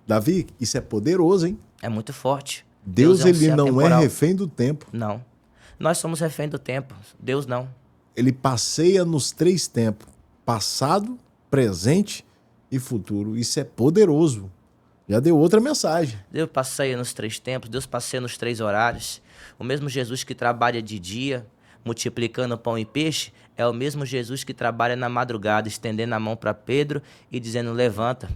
Davi, isso é poderoso, hein? É muito forte. Deus, é um ele ser não é atemporal. refém do tempo. Não. Nós somos refém do tempo. Deus não. Ele passeia nos 3 tempos: passado, presente e futuro. Isso é poderoso. Já deu outra mensagem. Deus passeia nos 3 tempos, Deus passeia nos 3 horários. O mesmo Jesus que trabalha de dia, multiplicando pão e peixe, é o mesmo Jesus que trabalha na madrugada, estendendo a mão para Pedro e dizendo: levanta,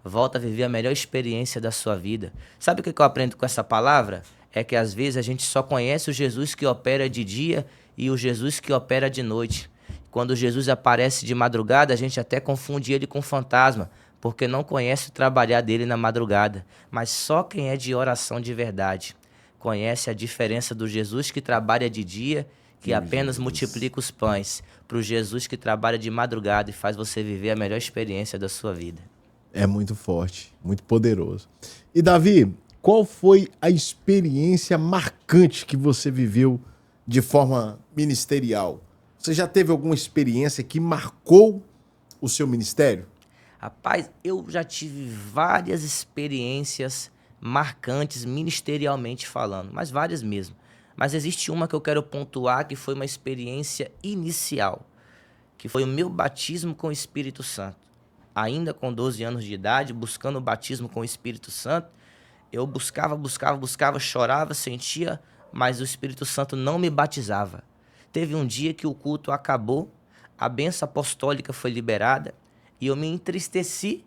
volta a viver a melhor experiência da sua vida. Sabe o que eu aprendo com essa palavra? É que às vezes a gente só conhece o Jesus que opera de dia e o Jesus que opera de noite. Quando Jesus aparece de madrugada, a gente até confunde ele com fantasma, porque não conhece o trabalhar dele na madrugada. Mas só quem é de oração de verdade conhece a diferença do Jesus que trabalha de dia, que apenas multiplica os pães, para o Jesus que trabalha de madrugada e faz você viver a melhor experiência da sua vida. É muito forte, muito poderoso. E Davi, qual foi a experiência marcante que você viveu de forma ministerial? Você já teve alguma experiência que marcou o seu ministério? Rapaz, eu já tive várias experiências marcantes ministerialmente falando, mas várias mesmo. Mas existe uma que eu quero pontuar que foi uma experiência inicial, que foi o meu batismo com o Espírito Santo. Ainda com 12 anos de idade, buscando o batismo com o Espírito Santo, eu buscava, chorava, sentia, mas o Espírito Santo não me batizava. Teve um dia que o culto acabou, a bênção apostólica foi liberada e eu me entristeci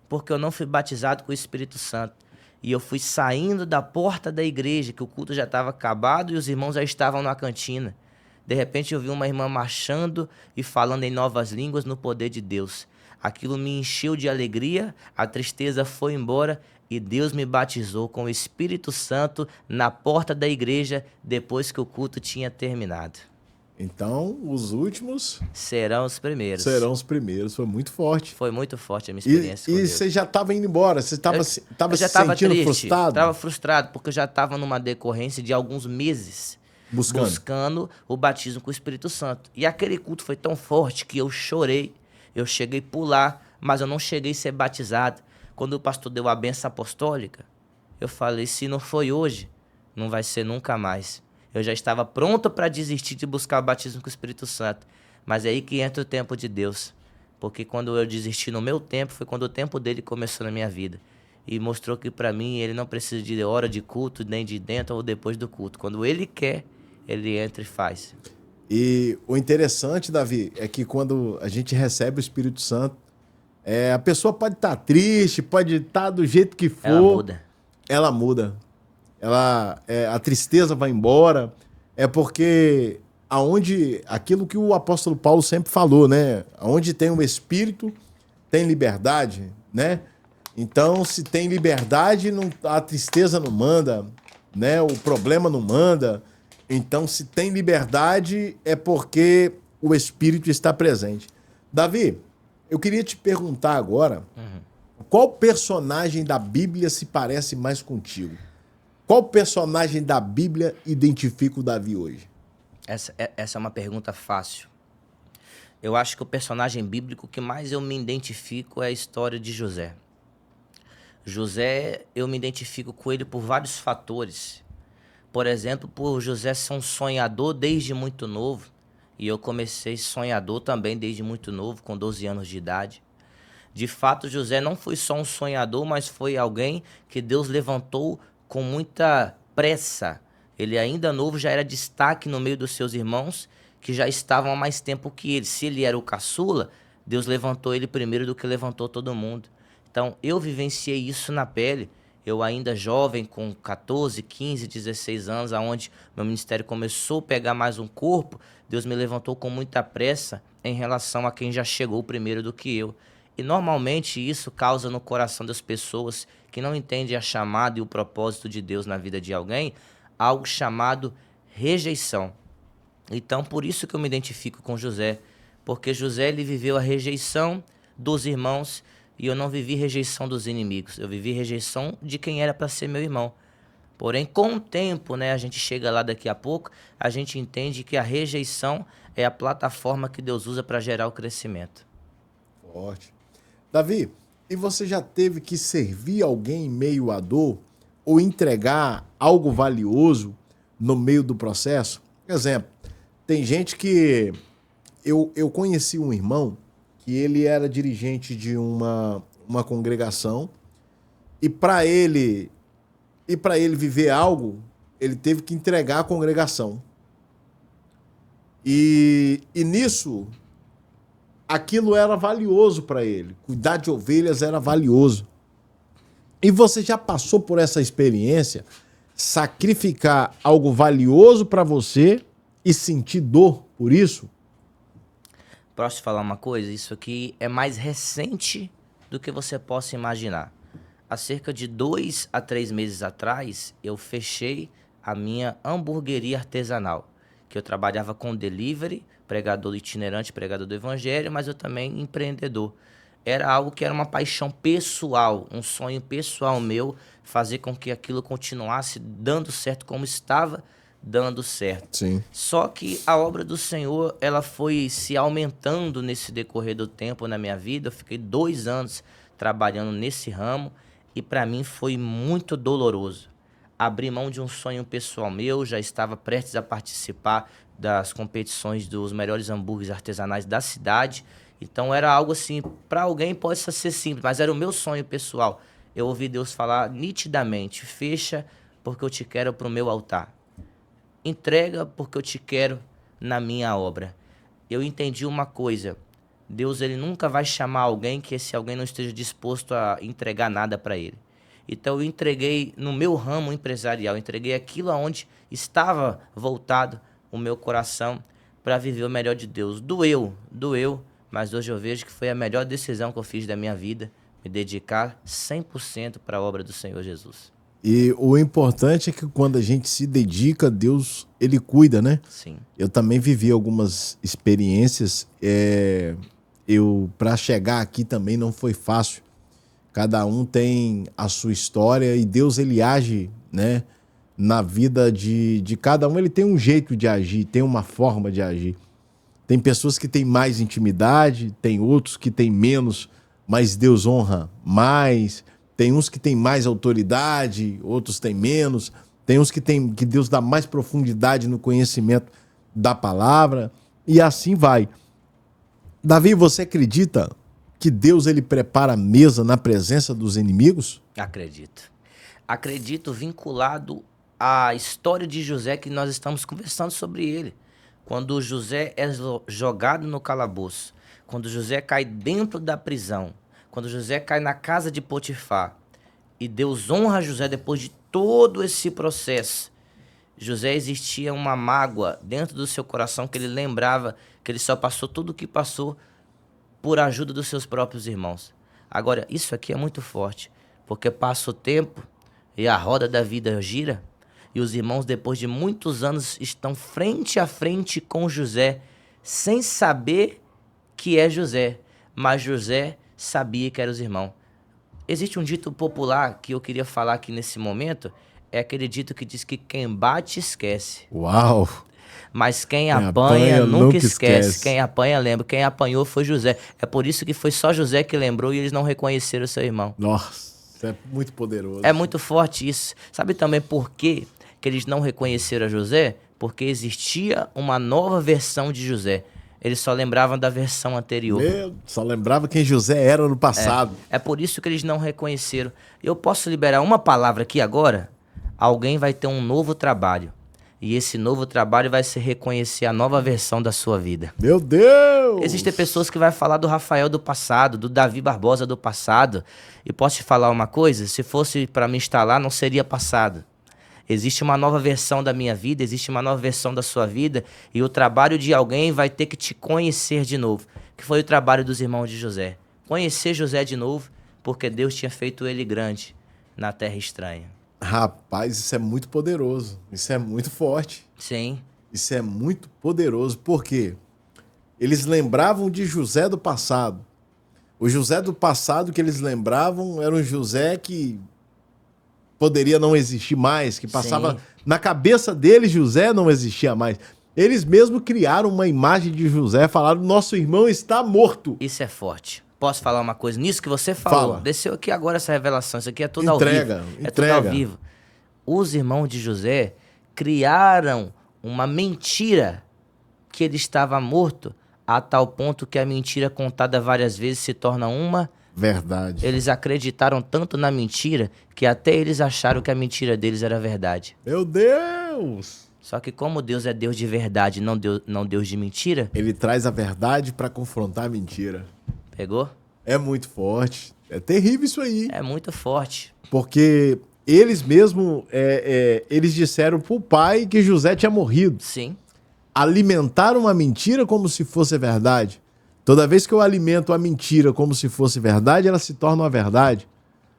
porque eu não fui batizado com o Espírito Santo. E eu fui saindo da porta da igreja, que o culto já estava acabado e os irmãos já estavam na cantina. De repente eu vi uma irmã marchando e falando em novas línguas no poder de Deus. Aquilo me encheu de alegria, a tristeza foi embora e Deus me batizou com o Espírito Santo na porta da igreja depois que o culto tinha terminado. Então, os últimos Serão os primeiros. serão os primeiros. Foi muito forte. Foi muito forte a minha E, experiência com e Deus. você já estava indo embora? Você estava Eu se já estava sentindo triste, frustrado? estava frustrado, porque eu já estava numa decorrência de alguns meses Buscando. o batismo com o Espírito Santo. E aquele culto foi tão forte que eu chorei, eu cheguei a pular, mas eu não cheguei a ser batizado. Quando o pastor deu a bênção apostólica, eu falei, se não foi hoje, não vai ser nunca mais. Eu já estava pronto para desistir de buscar o batismo com o Espírito Santo. Mas é aí que entra o tempo de Deus. Porque quando eu desisti no meu tempo, foi quando o tempo dele começou na minha vida. E mostrou que para mim ele não precisa de hora de culto, nem de dentro ou depois do culto. Quando ele quer, ele entra e faz. E o interessante, Davi, é que quando a gente recebe o Espírito Santo, a pessoa pode estar triste, pode estar do jeito que for. Ela muda. Ela muda. A tristeza vai embora. É porque aquilo que o apóstolo Paulo sempre falou, né? Onde tem o Espírito, tem liberdade, né? Então, se tem liberdade, a tristeza não manda, né? O problema não manda. Então, se tem liberdade, é porque o Espírito está presente. Davi, eu queria te perguntar agora, qual personagem da Bíblia se parece mais contigo? Qual personagem da Bíblia identifica o Davi hoje? Essa é uma pergunta fácil. Eu acho que o personagem bíblico que mais eu me identifico é a história de José. José, eu me identifico com ele por vários fatores. Por exemplo, por José ser um sonhador desde muito novo. E eu comecei sonhador também desde muito novo, com 12 anos de idade. De fato, José não foi só um sonhador, mas foi alguém que Deus levantou com muita pressa. Ele ainda novo já era destaque no meio dos seus irmãos, que já estavam há mais tempo que ele. Se ele era o caçula, Deus levantou ele primeiro do que levantou todo mundo. Então, eu vivenciei isso na pele. Eu ainda jovem, com 14, 15, 16 anos, aonde meu ministério começou a pegar mais um corpo, Deus me levantou com muita pressa em relação a quem já chegou primeiro do que eu. E normalmente isso causa no coração das pessoas que não entendem a chamada e o propósito de Deus na vida de alguém, algo chamado rejeição. Então, por isso que eu me identifico com José, porque José ele viveu a rejeição dos irmãos e eu não vivi rejeição dos inimigos, eu vivi rejeição de quem era para ser meu irmão. Porém, com o tempo, né, a gente chega lá daqui a pouco, a gente entende que a rejeição é a plataforma que Deus usa para gerar o crescimento. Forte. Davi, E você já teve que servir alguém em meio à dor ou entregar algo valioso no meio do processo? Por exemplo, tem gente que... Eu conheci um irmão que ele era dirigente de uma congregação e para ele viver algo, ele teve que entregar a congregação. E nisso, aquilo era valioso para ele. Cuidar de ovelhas era valioso. E você já passou por essa experiência? Sacrificar algo valioso para você e sentir dor por isso? Posso te falar uma coisa? Isso aqui é mais recente do que você possa imaginar. Há cerca de 2 a 3 meses atrás, eu fechei a minha hamburgueria artesanal, que eu trabalhava com delivery, pregador itinerante, pregador do evangelho, mas eu também empreendedor. Era algo que era uma paixão pessoal, um sonho pessoal meu, fazer com que aquilo continuasse dando certo como estava dando certo. Sim. Só que a obra do Senhor, ela foi se aumentando nesse decorrer do tempo na minha vida. Eu fiquei 2 anos trabalhando nesse ramo e para mim foi muito doloroso. Abri mão de um sonho pessoal meu, já estava prestes a participar das competições dos melhores hambúrgueres artesanais da cidade. Então era algo assim, para alguém pode ser simples, mas era o meu sonho pessoal. Eu ouvi Deus falar nitidamente: fecha porque eu te quero para o meu altar. Entrega porque eu te quero na minha obra. Eu entendi uma coisa: Deus, ele nunca vai chamar alguém que esse alguém não esteja disposto a entregar nada para ele. Então eu entreguei no meu ramo empresarial, entreguei aquilo aonde estava voltado o meu coração para viver o melhor de Deus. Doeu, mas hoje eu vejo que foi a melhor decisão que eu fiz da minha vida, me dedicar 100% para a obra do Senhor Jesus. E o importante é que quando a gente se dedica, Deus, ele cuida, né? Sim. Eu também vivi algumas experiências. Para chegar aqui também não foi fácil. Cada um tem a sua história e Deus, ele age, né? Na vida de cada um, ele tem um jeito de agir, tem uma forma de agir. Tem pessoas que têm mais intimidade, tem outros que têm menos, mas Deus honra mais. Tem uns que têm mais autoridade, outros têm menos. Tem uns que Deus dá mais profundidade no conhecimento da palavra. E assim vai. Davi, você acredita que Deus, ele prepara a mesa na presença dos inimigos? Acredito. Acredito, vinculado à história de José, que nós estamos conversando sobre ele. Quando José é jogado no calabouço, quando José cai dentro da prisão, quando José cai na casa de Potifar, e Deus honra José depois de todo esse processo, José, existia uma mágoa dentro do seu coração, que ele lembrava que ele só passou tudo o que passou por ajuda dos seus próprios irmãos. Agora, isso aqui é muito forte, porque passa o tempo e a roda da vida gira, e os irmãos, depois de muitos anos, estão frente a frente com José, sem saber que é José, mas José sabia que eram os irmãos. Existe um dito popular que eu queria falar aqui nesse momento, é aquele dito que diz que quem bate esquece. Uau! Mas quem apanha nunca esquece. Quem apanha lembra. Quem apanhou foi José. É por isso que foi só José que lembrou e eles não reconheceram o seu irmão. Nossa, é muito poderoso. É muito forte isso. Sabe também por quê que eles não reconheceram a José? Porque existia uma nova versão de José. Eles só lembravam da versão anterior. Só lembrava quem José era no passado. É por isso que eles não reconheceram. Eu posso liberar uma palavra aqui agora? Alguém vai ter um novo trabalho. E esse novo trabalho vai ser reconhecer a nova versão da sua vida. Meu Deus! Existem pessoas que vão falar do Rafael do passado, do Davi Barbosa do passado. E posso te falar uma coisa? Se fosse para me instalar, não seria passado. Existe uma nova versão da minha vida, existe uma nova versão da sua vida, e o trabalho de alguém vai ter que te conhecer de novo, que foi o trabalho dos irmãos de José. Conhecer José de novo, porque Deus tinha feito ele grande na terra estranha. Rapaz, isso é muito poderoso, isso é muito forte. Sim. Isso é muito poderoso, porque eles lembravam de José do passado. O José do passado que eles lembravam era um José que poderia não existir mais, que passava... Sim. Na cabeça deles, José não existia mais. Eles mesmos criaram uma imagem de José, falaram, nosso irmão está morto. Isso é forte. Posso falar uma coisa? Nisso que você falou, Fala. desceu aqui agora essa revelação, isso aqui é tudo ao Entrega, vivo. É tudo ao entrega. vivo. Os irmãos de José criaram uma mentira que ele estava morto, a tal ponto que a mentira contada várias vezes se torna uma. Verdade. Eles acreditaram tanto na mentira que até eles acharam que a mentira deles era verdade. Meu Deus! Só que como Deus é Deus de verdade, não Deus de mentira, Ele traz a verdade para confrontar a mentira. pegou? É muito forte. É terrível isso aí. É muito forte. Porque eles mesmo, eles disseram pro pai que José tinha morrido. Sim. Alimentaram uma mentira como se fosse verdade. Toda vez que eu alimento a mentira como se fosse verdade, ela se torna uma verdade.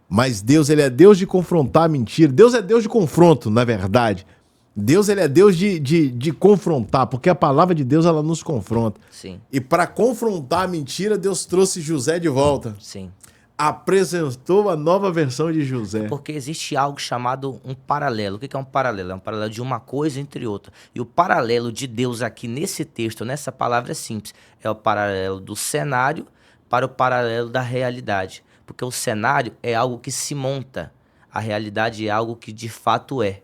Mas Deus, ele é Deus de confrontar a mentira. Deus é Deus de confronto, na verdade. Deus, ele é Deus de confrontar, porque a palavra de Deus, ela nos confronta. Sim. E para confrontar a mentira, Deus trouxe José de volta. Sim. Apresentou a nova versão de José. Porque existe algo chamado um paralelo. O que é um paralelo? É um paralelo de uma coisa entre outra. E o paralelo de Deus aqui nesse texto, nessa palavra é simples. É o paralelo do cenário para o paralelo da realidade. Porque o cenário é algo que se monta. A realidade é algo que de fato é.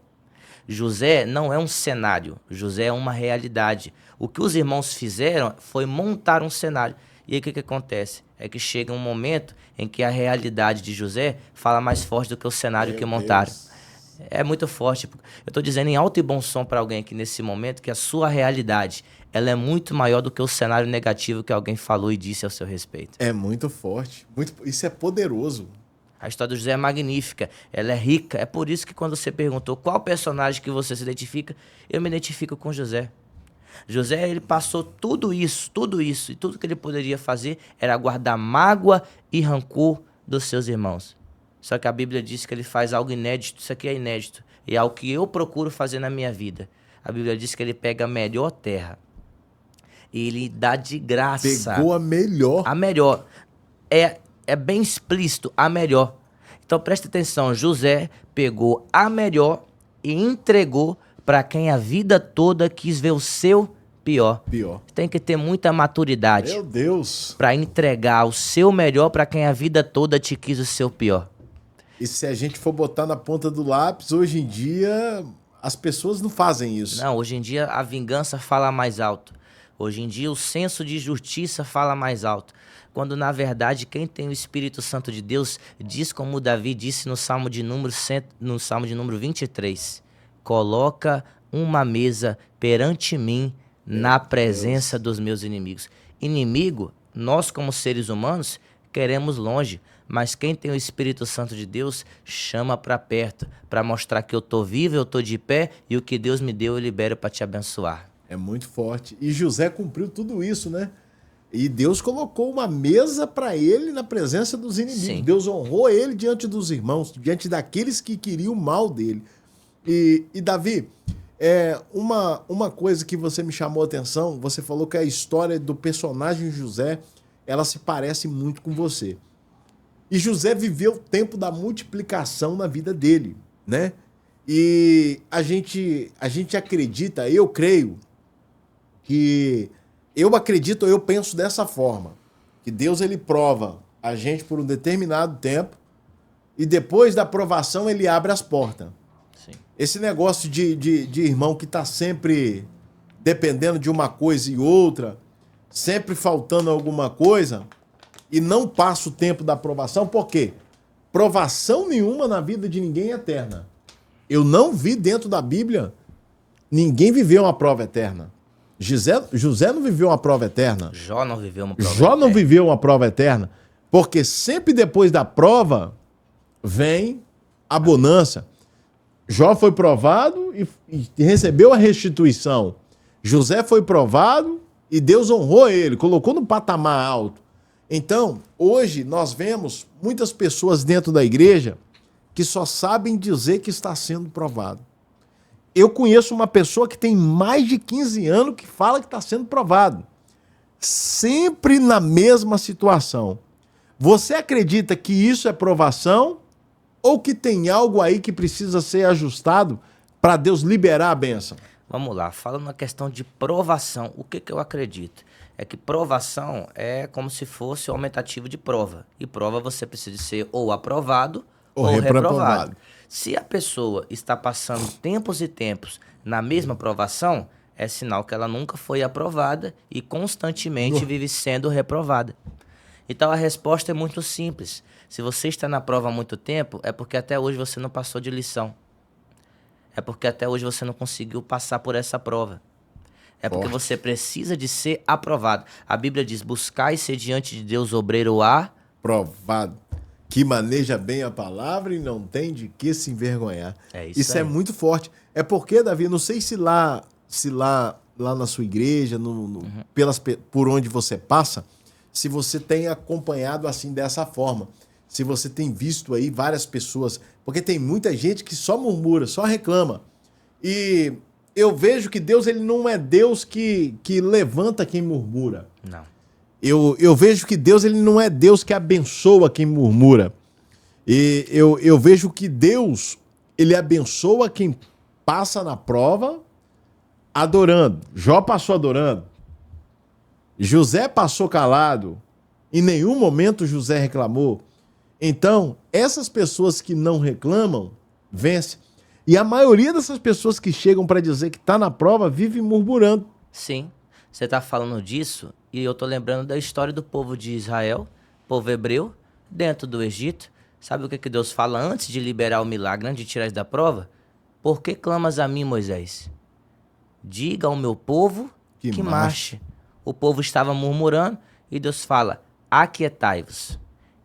José não é um cenário. José é uma realidade. O que os irmãos fizeram foi montar um cenário. E aí o que acontece? É que chega um momento em que a realidade de José fala mais forte do que o cenário que montaram. Deus. É muito forte. Eu estou dizendo em alto e bom som para alguém aqui nesse momento que a sua realidade ela é muito maior do que o cenário negativo que alguém falou e disse ao seu respeito. É muito forte. Isso é poderoso. A história do José é magnífica, ela é rica. É por isso que quando você perguntou qual personagem que você se identifica, eu me identifico com José. José, ele passou tudo isso, e tudo que ele poderia fazer era guardar mágoa e rancor dos seus irmãos. Só que a Bíblia diz que ele faz algo inédito, isso aqui é inédito, e é algo que eu procuro fazer na minha vida. A Bíblia diz que ele pega a melhor terra e ele dá de graça. Pegou a melhor. A melhor. É bem explícito, a melhor. Então preste atenção, José pegou a melhor e entregou para quem a vida toda quis ver o seu pior. Tem que ter muita maturidade Meu Deus. para entregar o seu melhor para quem a vida toda te quis o seu pior. E se a gente for botar na ponta do lápis, hoje em dia, as pessoas não fazem isso. Não, hoje em dia a vingança fala mais alto. Hoje em dia o senso de justiça fala mais alto. Quando na verdade quem tem o Espírito Santo de Deus diz como Davi disse no Salmo de número 23. Coloca uma mesa perante mim na presença dos meus inimigos. Inimigo, nós como seres humanos queremos longe, mas quem tem o Espírito Santo de Deus chama para perto, para mostrar que eu tô vivo, eu tô de pé e o que Deus me deu eu libero para te abençoar. É muito forte. E José cumpriu tudo isso, né? E Deus colocou uma mesa para ele na presença dos inimigos. Sim. Deus honrou ele diante dos irmãos, diante daqueles que queriam o mal dele. E Davi, uma coisa que você me chamou a atenção, você falou que a história do personagem José, ela se parece muito com você. E José viveu o tempo da multiplicação na vida dele, né? E a gente acredita, eu creio, que eu acredito, eu penso dessa forma, que Deus ele prova a gente por um determinado tempo e depois da provação ele abre as portas. Sim. Esse negócio de irmão que está sempre dependendo de uma coisa e outra, sempre faltando alguma coisa e não passa o tempo da provação, por quê? Provação nenhuma na vida de ninguém é eterna. Eu não vi dentro da Bíblia ninguém viveu uma prova eterna. José não viveu uma prova eterna. Jó não viveu uma prova Jó não eterna. viveu uma prova eterna. Porque sempre depois da prova vem a bonança. Jó foi provado e recebeu a restituição. José foi provado e Deus honrou ele, colocou no patamar alto. Então, hoje nós vemos muitas pessoas dentro da igreja que só sabem dizer que está sendo provado. Eu conheço uma pessoa que tem mais de 15 anos que fala que está sendo provado. Sempre na mesma situação. Você acredita que isso é provação ou que tem algo aí que precisa ser ajustado para Deus liberar a bênção? Vamos lá, falando na questão de provação, o que eu acredito? é que provação é como se fosse o aumentativo de prova. E prova você precisa ser ou aprovado ou reprovado. Se a pessoa está passando tempos e tempos na mesma provação, é sinal que ela nunca foi aprovada e constantemente vive sendo reprovada. Então a resposta é muito simples. Se você está na prova há muito tempo, é porque até hoje você não passou de lição. É porque até hoje você não conseguiu passar por essa prova. É porque você precisa de ser aprovado. A Bíblia diz, buscai ser diante de Deus obreiro aprovado, que maneja bem a palavra e não tem de que se envergonhar. Isso aí. É muito forte. É porque, Davi, não sei se lá na sua igreja, por onde você passa, se você tem acompanhado assim dessa forma. Se você tem visto aí várias pessoas, porque tem muita gente que só murmura, só reclama. E eu vejo que Deus, ele não é Deus que levanta quem murmura. Não. Eu vejo que Deus, ele não é Deus que abençoa quem murmura. E eu vejo que Deus, ele abençoa quem passa na prova adorando. Jó passou adorando. José passou calado. Em nenhum momento José reclamou. Então, essas pessoas que não reclamam, vencem. E a maioria dessas pessoas que chegam para dizer que está na prova, vive murmurando. Sim, você está falando disso e eu estou lembrando da história do povo de Israel, povo hebreu, dentro do Egito. Sabe o que Deus fala antes de liberar o milagre, antes de tirar eles da prova? Por que clamas a mim, Moisés? Diga ao meu povo que marche. O povo estava murmurando e Deus fala, aquietai-vos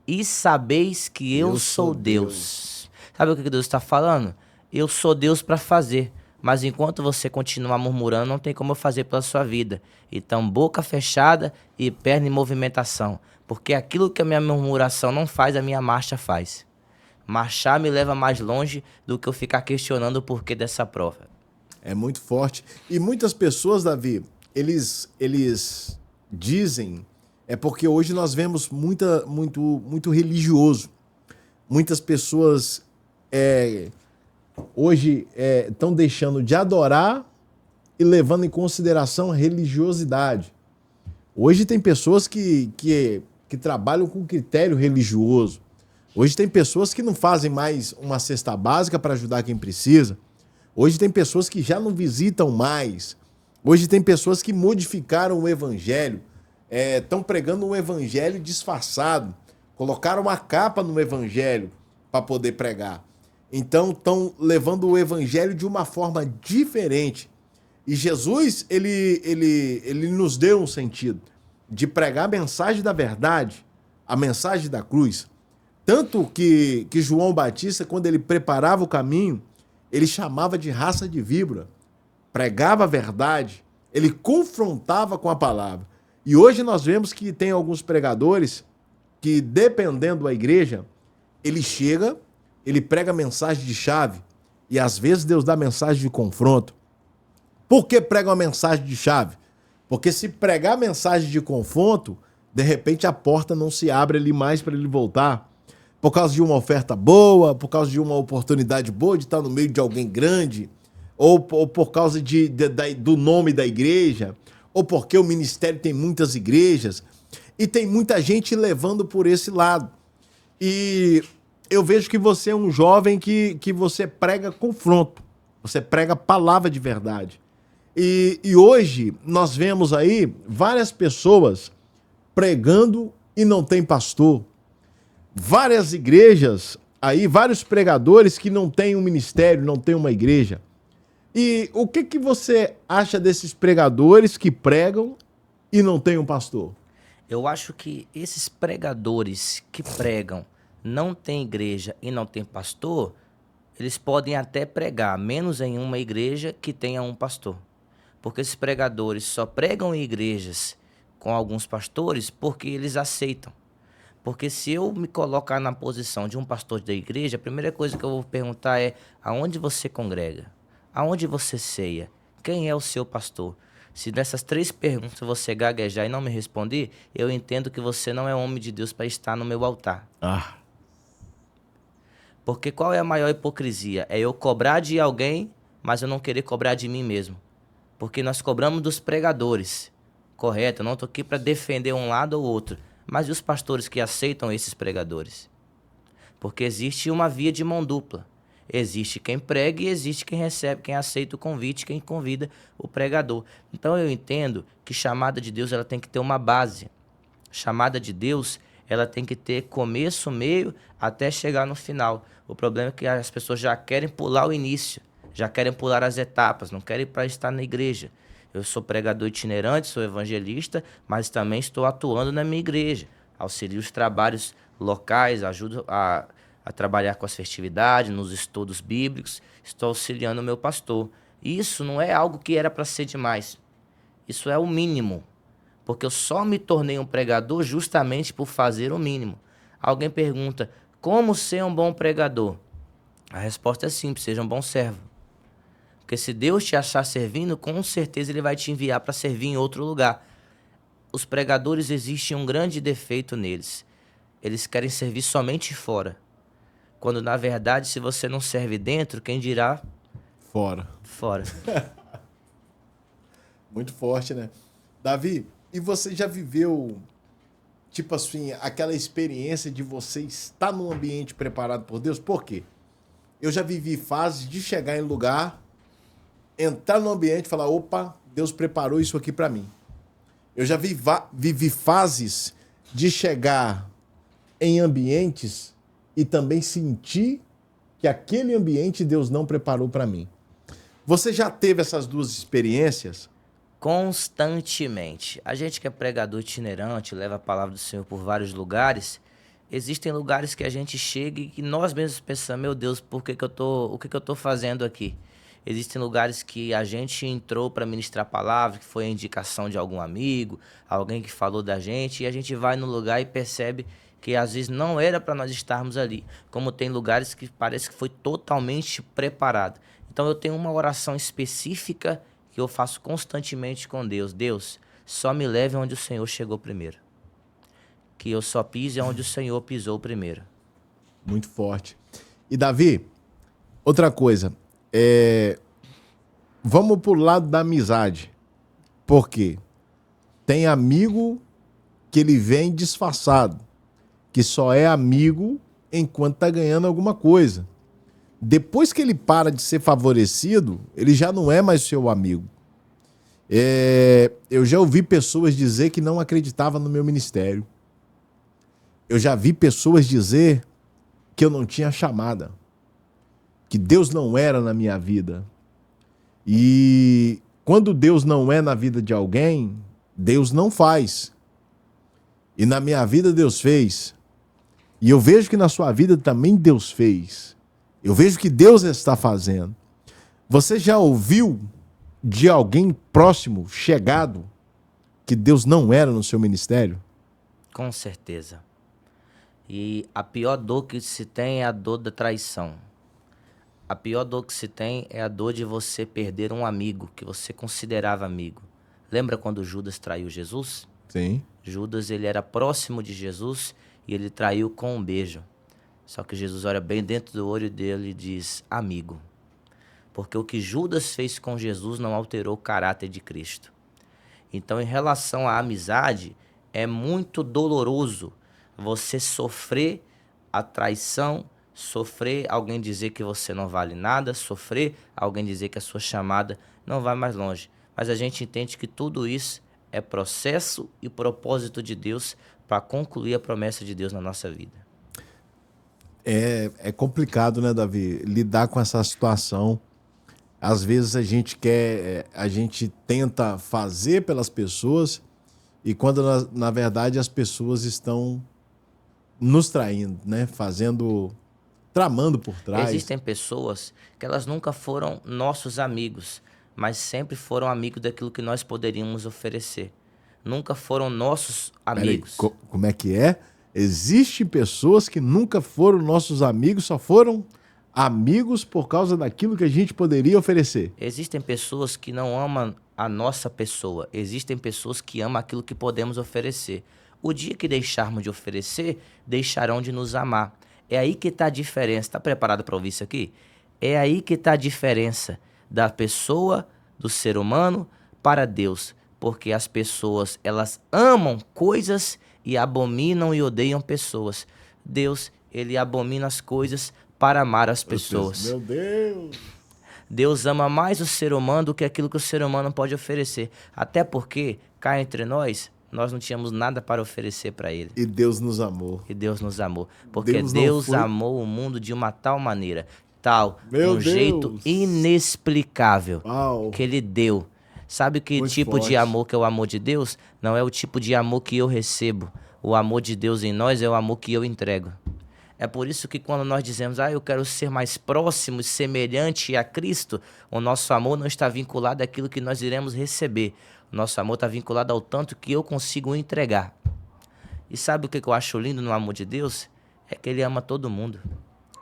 e sabeis que eu sou Deus. Sabe o que Deus está falando? Eu sou Deus para fazer, mas enquanto você continuar murmurando, não tem como eu fazer pela sua vida. Então, boca fechada e perna em movimentação, porque aquilo que a minha murmuração não faz, a minha marcha faz. Marchar me leva mais longe do que eu ficar questionando o porquê dessa prova. É muito forte. E muitas pessoas, Davi, eles dizem, é porque hoje nós vemos muito religioso. Muitas pessoas hoje estão deixando de adorar e levando em consideração a religiosidade. Hoje tem pessoas que trabalham com critério religioso. Hoje tem pessoas que não fazem mais uma cesta básica para ajudar quem precisa. Hoje tem pessoas que já não visitam mais. Hoje tem pessoas que modificaram o evangelho, estão pregando um evangelho disfarçado, colocaram uma capa no evangelho para poder pregar. Então estão levando o evangelho de uma forma diferente. E Jesus, ele nos deu um sentido de pregar a mensagem da verdade, a mensagem da cruz. Tanto que João Batista, quando ele preparava o caminho, ele chamava de raça de víbora, pregava a verdade, ele confrontava com a palavra. E hoje nós vemos que tem alguns pregadores que, dependendo da igreja, ele chega, ele prega mensagem de chave, e às vezes Deus dá mensagem de confronto. Por que prega uma mensagem de chave? Porque se pregar mensagem de confronto, de repente a porta não se abre ali mais para ele voltar. Por causa de uma oferta boa, por causa de uma oportunidade boa de estar no meio de alguém grande, ou por causa do nome da igreja, ou porque o ministério tem muitas igrejas, e tem muita gente levando por esse lado. E eu vejo que você é um jovem que você prega confronto, você prega palavra de verdade. E hoje nós vemos aí várias pessoas pregando e não tem pastor. Várias igrejas aí, vários pregadores que não têm um ministério, não têm uma igreja. E o que você acha desses pregadores que pregam e não têm um pastor? Eu acho que esses pregadores que pregam, não têm igreja e não têm pastor, eles podem até pregar, menos em uma igreja que tenha um pastor. Porque esses pregadores só pregam em igrejas com alguns pastores porque eles aceitam. Porque se eu me colocar na posição de um pastor da igreja, a primeira coisa que eu vou perguntar é: aonde você congrega? Aonde você ceia? Quem é o seu pastor? Se dessas 3 perguntas você gaguejar e não me responder, eu entendo que você não é homem de Deus para estar no meu altar. Porque qual é a maior hipocrisia? É eu cobrar de alguém, mas eu não querer cobrar de mim mesmo. Porque nós cobramos dos pregadores. correta, eu não estou aqui para defender um lado ou outro. Mas e os pastores que aceitam esses pregadores? Porque existe uma via de mão dupla. Existe quem prega e existe quem recebe, quem aceita o convite, quem convida o pregador. Então eu entendo que chamada de Deus ela tem que ter uma base. Chamada de Deus ela tem que ter começo, meio, até chegar no final. O problema é que as pessoas já querem pular o início, já querem pular as etapas, não querem para estar na igreja. Eu sou pregador itinerante, sou evangelista, mas também estou atuando na minha igreja. Auxilio os trabalhos locais, ajudo a trabalhar com as festividades, nos estudos bíblicos, estou auxiliando o meu pastor. Isso não é algo que era para ser demais. Isso é o mínimo. Porque eu só me tornei um pregador justamente por fazer o mínimo. Alguém pergunta, como ser um bom pregador? A resposta é simples, seja um bom servo. Porque se Deus te achar servindo, com certeza Ele vai te enviar para servir em outro lugar. Os pregadores, existe um grande defeito neles. Eles querem servir somente fora. Quando, na verdade, se você não serve dentro, quem dirá? Fora. Fora. Muito forte, né? Davi, e você já viveu, tipo assim, aquela experiência de você estar num ambiente preparado por Deus? Por quê? Eu já vivi fases de chegar em lugar, entrar no ambiente e falar, opa, Deus preparou isso aqui para mim. Eu já vivi fases de chegar em ambientes e também sentir que aquele ambiente Deus não preparou para mim. Você já teve essas duas experiências? Constantemente. A gente que é pregador itinerante, leva a palavra do Senhor por vários lugares, existem lugares que a gente chega e que nós mesmos pensamos, meu Deus, o que que eu tô fazendo aqui? Existem lugares que a gente entrou para ministrar a palavra, que foi a indicação de algum amigo, alguém que falou da gente, e a gente vai no lugar e percebe que às vezes não era para nós estarmos ali. Como tem lugares que parece que foi totalmente preparado. Então eu tenho uma oração específica que eu faço constantemente com Deus. Deus, só me leve onde o Senhor chegou primeiro. Que eu só pise onde o Senhor pisou primeiro. Muito forte. E Davi, outra coisa, vamos pro lado da amizade. Por quê? Tem amigo que ele vem disfarçado, que só é amigo enquanto tá ganhando alguma coisa. Depois que ele para de ser favorecido, ele já não é mais seu amigo. Eu já ouvi pessoas dizer que não acreditavam no meu ministério. Eu já vi pessoas dizer que eu não tinha chamada, que Deus não era na minha vida. E quando Deus não é na vida de alguém, Deus não faz. E na minha vida Deus fez. E eu vejo que na sua vida também Deus fez. Eu vejo que Deus está fazendo. Você já ouviu de alguém próximo, chegado, que Deus não era no seu ministério? Com certeza. E a pior dor que se tem é a dor da traição. A pior dor que se tem é a dor de você perder um amigo que você considerava amigo. Lembra quando Judas traiu Jesus? Sim. Judas, ele era próximo de Jesus e ele traiu com um beijo. Só que Jesus olha bem dentro do olho dele e diz, amigo. Porque o que Judas fez com Jesus não alterou o caráter de Cristo. Então, em relação à amizade, é muito doloroso você sofrer a traição, sofrer alguém dizer que você não vale nada, sofrer alguém dizer que a sua chamada não vai mais longe. Mas a gente entende que tudo isso é processo e propósito de Deus para concluir a promessa de Deus na nossa vida. É complicado, né, Davi? Lidar com essa situação. Às vezes a gente tenta fazer pelas pessoas e quando na verdade as pessoas estão nos traindo, né? Tramando por trás. Existem pessoas que elas nunca foram nossos amigos, mas sempre foram amigos daquilo que nós poderíamos oferecer. Nunca foram nossos amigos. Peraí, como é que é? Existem pessoas que nunca foram nossos amigos, só foram amigos por causa daquilo que a gente poderia oferecer. Existem pessoas que não amam a nossa pessoa. Existem pessoas que amam aquilo que podemos oferecer. O dia que deixarmos de oferecer, deixarão de nos amar. É aí que está a diferença. Está preparado para ouvir isso aqui? É aí que está a diferença da pessoa, do ser humano, para Deus. Porque as pessoas, elas amam coisas e abominam e odeiam pessoas. Deus, ele abomina as coisas para amar as pessoas. Meu Deus! Deus ama mais o ser humano do que aquilo que o ser humano pode oferecer. Até porque, cá entre nós não tínhamos nada para oferecer para ele. E Deus nos amou. E Deus nos amou. Porque Deus Deus amou o mundo de uma tal maneira, um Deus. jeito inexplicável, Uau. que ele deu. Sabe que Muito tipo forte. de amor que é o amor de Deus? Não é o tipo de amor que eu recebo. O amor de Deus em nós é o amor que eu entrego. É por isso que quando nós dizemos, eu quero ser mais próximo e semelhante a Cristo, o nosso amor não está vinculado àquilo que nós iremos receber. O nosso amor está vinculado ao tanto que eu consigo entregar. E sabe o que eu acho lindo no amor de Deus? É que ele ama todo mundo.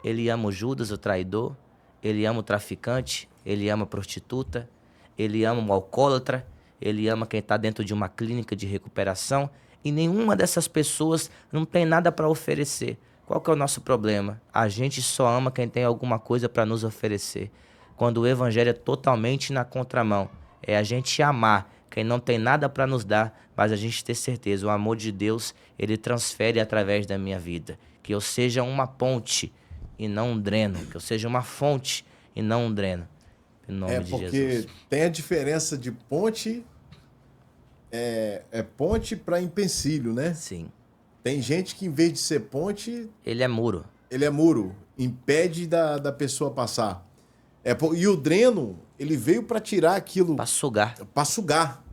Ele ama o Judas, o traidor. Ele ama o traficante. Ele ama a prostituta. Ele ama o alcoólatra. Ele ama quem está dentro de uma clínica de recuperação. E nenhuma dessas pessoas não tem nada para oferecer. Qual que é o nosso problema? A gente só ama quem tem alguma coisa para nos oferecer. Quando o evangelho é totalmente na contramão. É a gente amar quem não tem nada para nos dar, mas a gente ter certeza, o amor de Deus, ele transfere através da minha vida. Que eu seja uma ponte e não um dreno. Que eu seja uma fonte e não um dreno. Em nome de Jesus. Porque tem a diferença de ponte, ponte para empecilho, né? Sim. Tem gente que, em vez de ser ponte, ele é muro. Ele é muro, impede da pessoa passar. E o dreno, ele veio para tirar aquilo. Para sugar. Para sugar.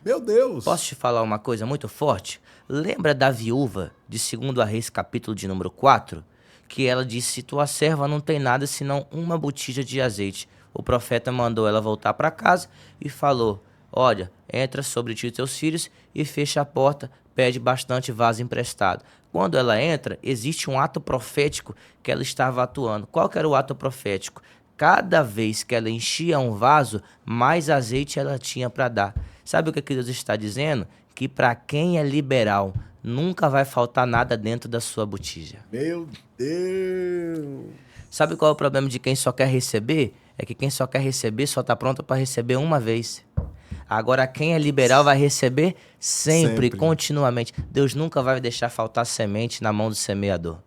Meu Deus. Posso te falar uma coisa muito forte? Lembra da viúva de 2 Reis, capítulo de número 4? Que ela disse, tua serva não tem nada senão uma botija de azeite. O profeta mandou ela voltar para casa e falou, olha, entra sobre ti e teus filhos e fecha a porta, pede bastante vaso emprestado. Quando ela entra, existe um ato profético que ela estava atuando. Qual que era o ato profético? Cada vez que ela enchia um vaso, mais azeite ela tinha para dar. Sabe o que Deus está dizendo? Que para quem é liberal, nunca vai faltar nada dentro da sua botija. Meu Deus! Sabe qual é o problema de quem só quer receber? É que quem só quer receber só está pronto para receber uma vez. Agora, quem é liberal vai receber sempre, continuamente. Deus nunca vai deixar faltar semente na mão do semeador.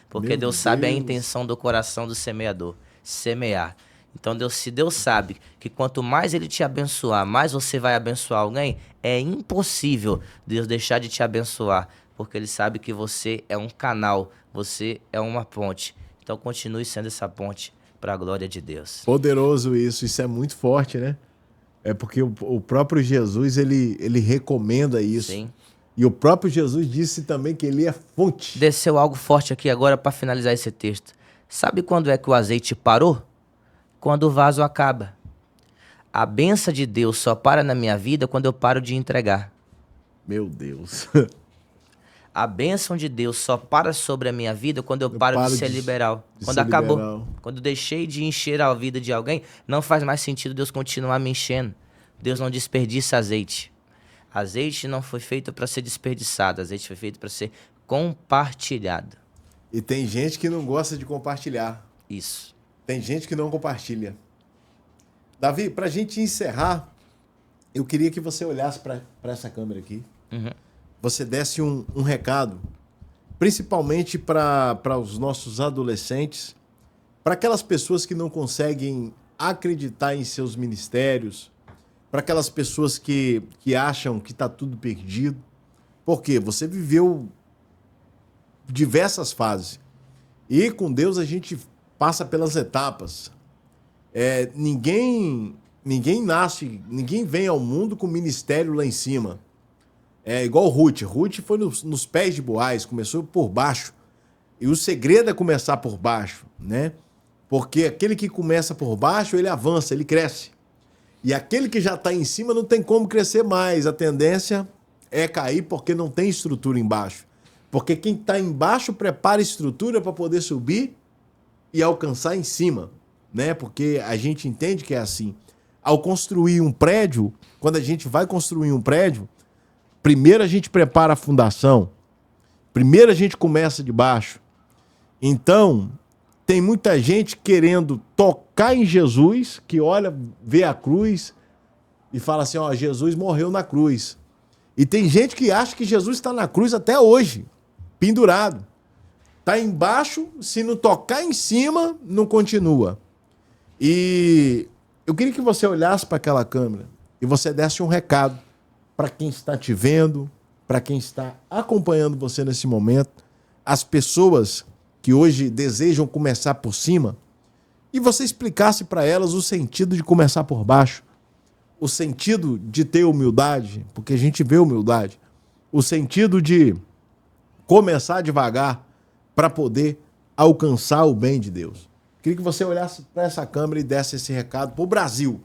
Porque Deus sabe a intenção do coração do semeador. Semear. Então, se Deus sabe que quanto mais Ele te abençoar, mais você vai abençoar alguém, é impossível Deus deixar de te abençoar. Porque Ele sabe que você é um canal, você é uma ponte. Então, continue sendo essa ponte para a glória de Deus. Poderoso isso é muito forte, né? É porque o próprio Jesus, ele recomenda isso. Sim. E o próprio Jesus disse também que ele é fonte. Desceu algo forte aqui agora para finalizar esse texto. Sabe quando é que o azeite parou? Quando o vaso acaba. A bênção de Deus só para na minha vida quando eu paro de entregar. Meu Deus. A bênção de Deus só para sobre a minha vida quando eu paro de ser liberal. Quando acabou. Liberal. Quando deixei de encher a vida de alguém, não faz mais sentido Deus continuar me enchendo. Deus não desperdiça azeite. Azeite não foi feito para ser desperdiçado. Azeite foi feito para ser compartilhado. E tem gente que não gosta de compartilhar. Isso. Tem gente que não compartilha. Davi, para a gente encerrar, eu queria que você olhasse para essa câmera aqui. Uhum. Você desse um recado, principalmente para os nossos adolescentes, para aquelas pessoas que não conseguem acreditar em seus ministérios, para aquelas pessoas que acham que está tudo perdido. Por quê? Você viveu diversas fases. E com Deus a gente passa pelas etapas. Ninguém nasce, ninguém vem ao mundo com ministério lá em cima. É igual Ruth. Ruth foi nos pés de Boaz, começou por baixo. E o segredo é começar por baixo, né? Porque aquele que começa por baixo, ele avança, ele cresce. E aquele que já está em cima não tem como crescer mais. A tendência é cair porque não tem estrutura embaixo. Porque quem está embaixo prepara estrutura para poder subir e alcançar em cima, né? Porque a gente entende que é assim. Ao construir um prédio, quando a gente vai construir um prédio, primeiro a gente prepara a fundação. Primeiro a gente começa de baixo. Então, tem muita gente querendo tocar em Jesus, que olha, vê a cruz e fala assim, ó, Jesus morreu na cruz. E tem gente que acha que Jesus está na cruz até hoje, pendurado. Está embaixo, se não tocar em cima, não continua. E eu queria que você olhasse para aquela câmera e você desse um recado para quem está te vendo, para quem está acompanhando você nesse momento, as pessoas que hoje desejam começar por cima, e você explicasse para elas o sentido de começar por baixo, o sentido de ter humildade, porque a gente vê humildade, o sentido de começar devagar para poder alcançar o bem de Deus. Queria que você olhasse para essa câmera e desse esse recado para o Brasil.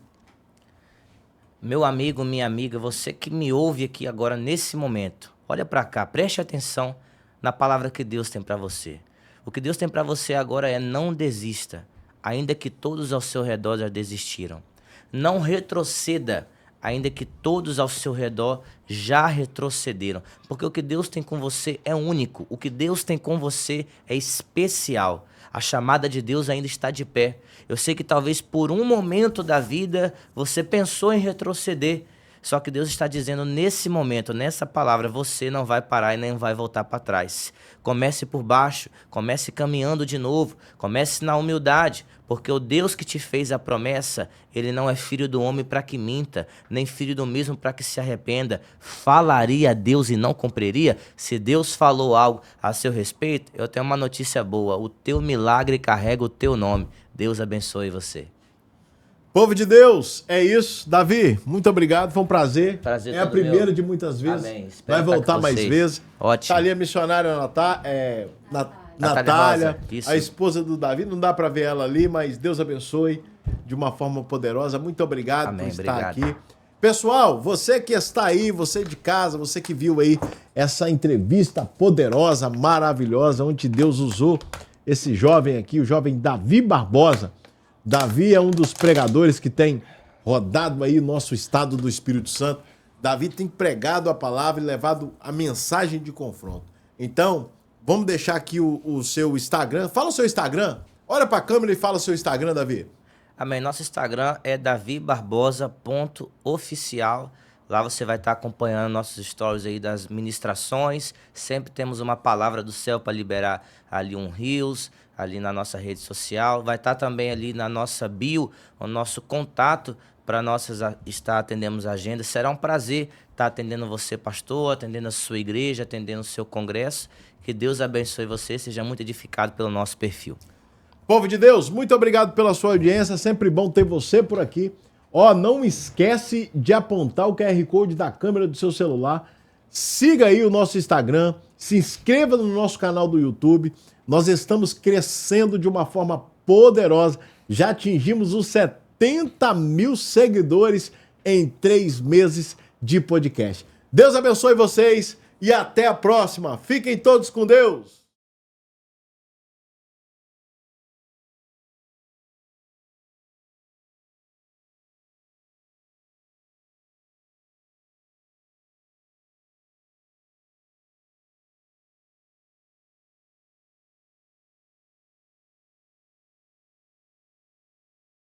Meu amigo, minha amiga, você que me ouve aqui agora nesse momento, olha para cá, preste atenção na palavra que Deus tem para você. O que Deus tem para você agora é não desista, ainda que todos ao seu redor já desistiram. Não retroceda, ainda que todos ao seu redor já retrocederam. Porque o que Deus tem com você é único, o que Deus tem com você é especial. A chamada de Deus ainda está de pé. Eu sei que talvez por um momento da vida você pensou em retroceder. Só que Deus está dizendo nesse momento, nessa palavra, você não vai parar e nem vai voltar para trás. Comece por baixo, comece caminhando de novo, comece na humildade, porque o Deus que te fez a promessa, ele não é filho do homem para que minta, nem filho do mesmo para que se arrependa. Falaria a Deus e não cumpriria? Se Deus falou algo a seu respeito, eu tenho uma notícia boa, o teu milagre carrega o teu nome. Deus abençoe você. Povo de Deus, é isso. Davi, muito obrigado, foi um prazer. Prazer é a primeira de muitas vezes. Amém. Espero vai voltar mais vezes. Ótimo. Tá ali a missionária Natália, a esposa do Davi. Não dá para ver ela ali, mas Deus abençoe de uma forma poderosa. Muito obrigado Amém. por estar Obrigado. aqui. Pessoal, você que está aí, você de casa, você que viu aí essa entrevista poderosa, maravilhosa, onde Deus usou esse jovem aqui, o jovem Davi Barbosa. Davi é um dos pregadores que tem rodado aí o nosso estado do Espírito Santo. Davi tem pregado a palavra e levado a mensagem de confronto. Então, vamos deixar aqui o seu Instagram. Fala o seu Instagram. Olha para a câmera e fala o seu Instagram, Davi. Amém. Nosso Instagram é davibarbosa.oficial. Lá você vai estar acompanhando nossos stories aí das ministrações. Sempre temos uma palavra do céu para liberar ali um Reels, ali na nossa rede social. Vai estar também ali na nossa bio, o nosso contato para nós estar atendendo a agenda. Será um prazer estar atendendo você, pastor, atendendo a sua igreja, atendendo o seu congresso. Que Deus abençoe você, seja muito edificado pelo nosso perfil. Povo de Deus, muito obrigado pela sua audiência. Sempre bom ter você por aqui. Ó, não esquece de apontar o QR Code da câmera do seu celular. Siga aí o nosso Instagram, se inscreva no nosso canal do YouTube. Nós estamos crescendo de uma forma poderosa. Já atingimos os 70 mil seguidores em 3 meses de podcast. Deus abençoe vocês e até a próxima. Fiquem todos com Deus.